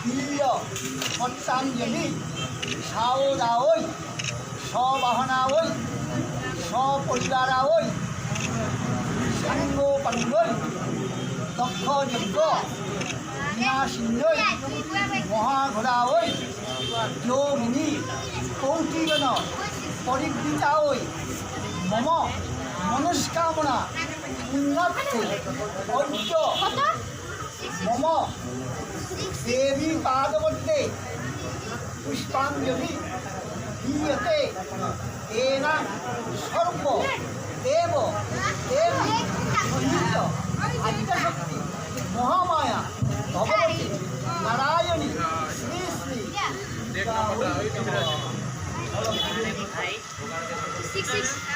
বীর্য মত্তাঞ্জলি সাওদা ওই সবাহনা ওই সপরিবারা ওই সাঙ্গ পাঙ্গই দক্ষ যজ্ঞ বিনাশিন্যই মহাঘোড়া ওই যোগিনী কৌটিগণ পরিবৃতা ওই মম মনস্কামনা উন্নতি ঐক্য মম দেবী পাদবদ্ধে পুষ্পাঞ্জলি দীয়তে এনা সর্ব দেব দেবী সহিত আদ্যশক্তি মহামায়া ভগবতী নারায়ণী শ্রী শ্রী Six.